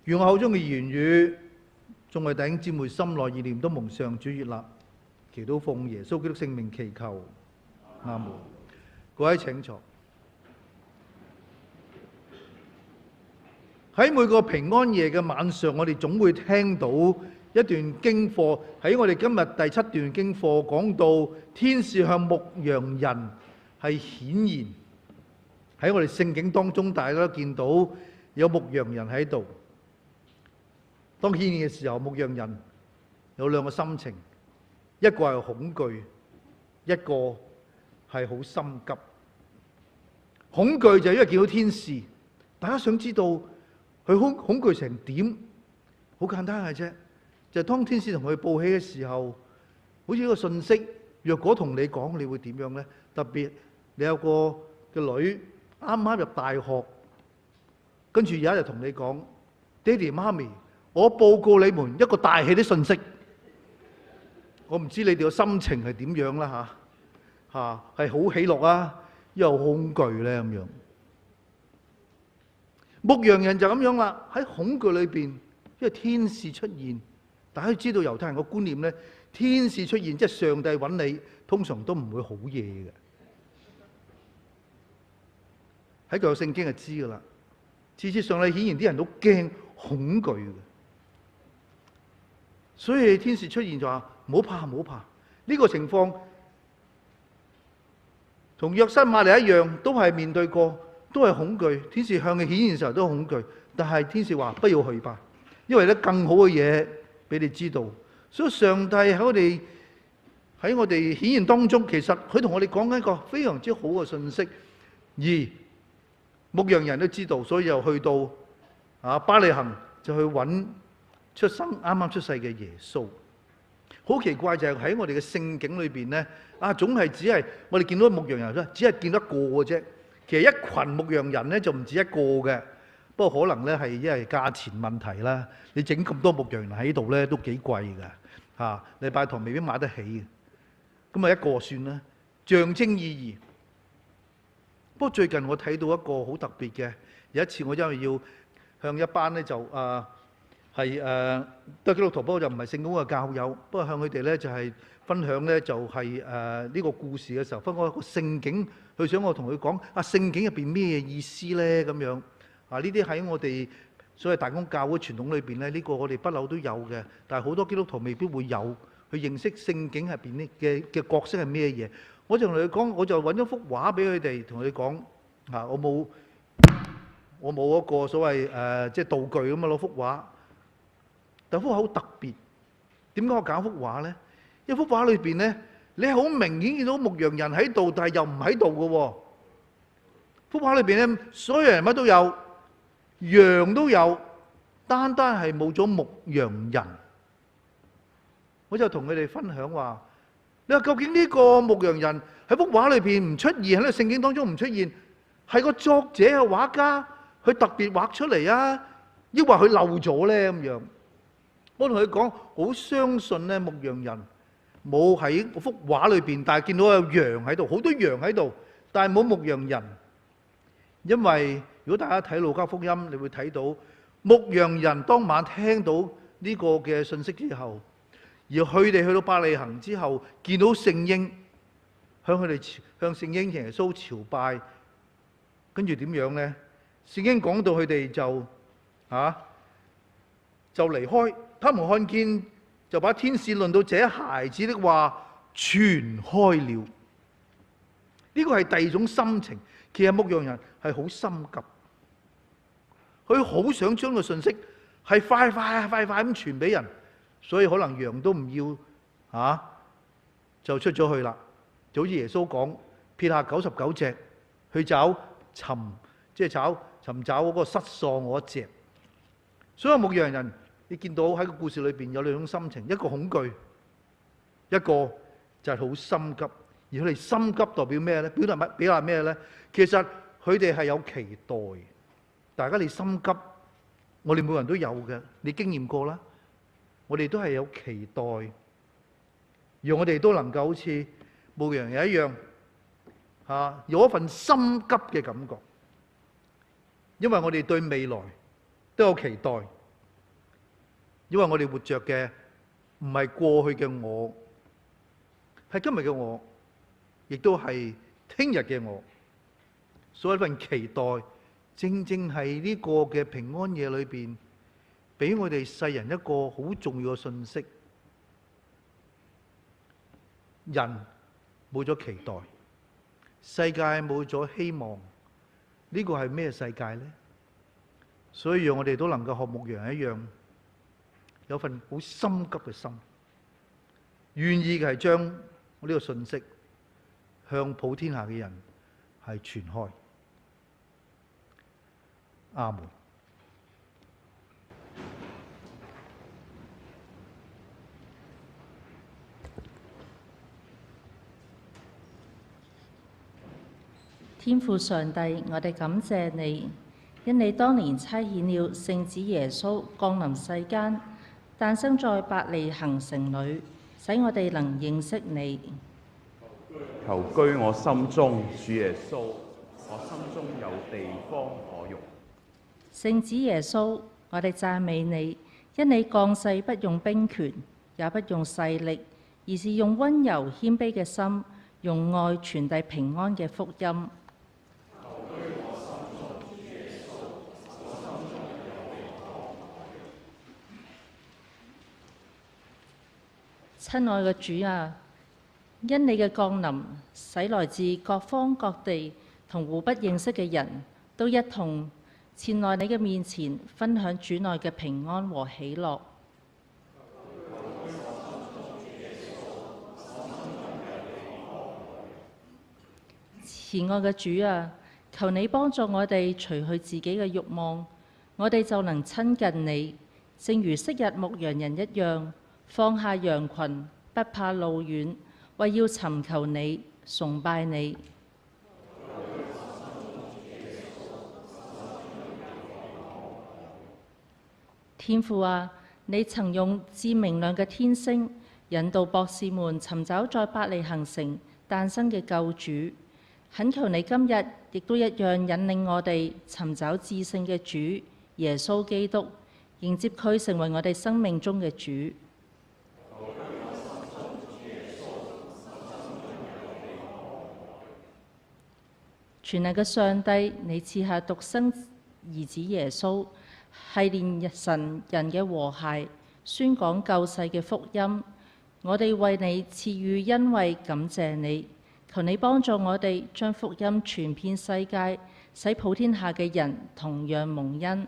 願我口中嘅言語，眾位弟兄姊妹心內意念都蒙上主悅納，祈禱奉耶穌基督聖名祈求，阿門。各位請坐。喺每個平安夜嘅晚上，我哋總會聽到一段經課。喺我哋今日第7段經課講到天使向牧羊人係顯現。喺我哋聖經當中，大家都見到有牧羊人喺度。當顯現嘅時候，牧羊人有兩個心情，一個係恐懼，一個係好心急。恐懼就係因為見到天使，大家想知道佢恐懼成點？好簡單嘅啫，就係當天使同佢報喜嘅時候，好似一個信息，若果同你講，你會點樣呢？特別你有個嘅女啱啱入大學，跟住有一日同你講，爹哋媽咪，我報告你們一個大喜的信息。我唔知你哋嘅心情係點樣啦嚇，係好喜樂啊，又好恐懼咧咁樣。牧羊人就咁樣啦，喺恐懼裏邊，因為天使出現。大家都知道猶太人嘅觀念咧，天使出現即係上帝揾你，通常都唔會好夜嘅。喺舊約聖經就知噶啦，次次上帝顯現啲人都驚恐懼嘅。所以天使出現就話唔好怕，唔好怕。呢個情況同約瑟瑪利一樣，都係面對過，都係恐懼。天使向佢顯現嘅時候都恐懼，但係天使話不要去吧，因為咧更好嘅嘢俾你知道。所以上帝喺我哋顯現當中，其實佢同我哋講緊一個非常之好嘅信息，而牧羊人都知道，所以又去到伯利恆就去揾啱啱出世嘅耶穌。好奇怪就係喺我哋嘅聖經裏邊咧，總係只係我哋見到牧羊人咧，只係見到一個嘅啫。其實一群牧羊人咧就唔止一個嘅，不過可能咧係因為價錢問題啦。你整咁多牧羊人喺度咧都幾貴㗎嚇，禮拜堂未必買得起嘅。咁啊一個算啦，象徵意義。不過最近我睇到一個好特別嘅，有一次我因為要向一班咧就都係基督徒，不過就唔係聖公嘅教友，不過向佢哋咧就係分享咧就係呢個故事嘅時候，分享一個聖經，佢想我同佢講聖經入邊咩意思咧咁樣。呢啲喺我哋所謂大公教會傳統裏邊咧，呢個我哋不嬲都有嘅，但係好多基督徒未必會有去認識聖經入邊嘅角色係咩嘢。我就同佢講，我就揾咗幅畫俾佢哋，同佢講我冇嗰個所謂即係道具咁啊，攞幅畫。但幅畫好特別，點解我搞幅畫咧？因為幅畫裏邊咧，你係好明顯見到牧羊人喺度，但係又唔喺度嘅喎。幅畫裏邊咧，所有人乜都有，羊都有，單係冇咗牧羊人。我就同佢哋分享話：你話究竟呢個牧羊人喺幅畫裏邊唔出現，喺呢個聖經當中唔出現，係個作者嘅畫家佢特別畫出嚟啊，抑或佢漏咗咧咁樣？我同佢講，好相信咧，牧羊人冇喺幅畫裏邊，但係見到有羊喺度，好多羊喺度，但係冇牧羊人。因為如果大家睇路加福音，你會睇到牧羊人當晚聽到呢個嘅信息之後，而佢哋去到伯利恆之後，見到聖嬰，向聖嬰耶穌朝拜，跟住點樣咧？聖經講到佢哋就離開。他們看見，就把天使論到這孩子的話傳開了。呢個係第二種心情。其實牧羊人係好心急，佢好想將個信息係快咁傳俾人，所以可能羊都唔要就出咗去啦。就好似耶穌講，撇下99隻去尋找嗰個失喪嗰一隻。所有牧羊人，你見到喺個故事裏邊有兩種心情，一個恐懼，一個就係好心急。而佢哋心急代表咩咧？表達咩咧？其實佢哋係有期待。大家你心急，我哋每個人都有嘅，你經驗過啦。我哋都係有期待，而我哋都能夠好似牧羊人一樣，有一份心急嘅感覺。因為我哋對未來都有期待，因為我哋活着嘅唔係過去嘅我，係今日嘅我，亦都係聽日嘅我。所以呢份期待，正正係呢個嘅平安夜裏邊，俾我哋世人一個好重要嘅信息：人冇咗期待，世界冇咗希望，呢個係咩世界呢？所以讓我哋都能夠學牧羊一樣，有份好心急嘅心，願意嘅係將呢個信息向普天下嘅人係傳開。阿門。天父上帝，我哋感謝你，因你當年差遣了聖子耶穌降臨世間，誕生在伯利恆城裏，使我哋能認識你。求居我心中，主耶穌，我心中有地方可容。聖子耶穌，我哋讚美你，因你降世不用兵權，也不用勢力，而是用溫柔謙卑嘅心，用愛傳遞平安嘅福音。親愛嘅主啊，因你嘅降臨，使來自各方各地同互不認識嘅人都一同前來你嘅面前，分享主內嘅平安和喜樂。慈愛嘅主啊，求你幫助我哋除去自己嘅慾望，我哋就能親近你，正如昔日牧羊人一樣，放下羊群，不怕路遠，為要尋求你、崇拜你。天父啊，你曾用至明亮嘅天星引導博士們尋找在伯利恆城誕生嘅救主，懇求你今日亦都一樣引領我哋尋找至聖嘅主耶穌基督，迎接佢成為我哋生命中嘅主。全能嘅上帝，你賜下獨生兒子耶穌，係連神人嘅和諧，宣講救世嘅福音。我哋為你賜予恩惠，感謝你。求你幫助我哋將福音傳遍世界，使普天下嘅人同樣蒙恩。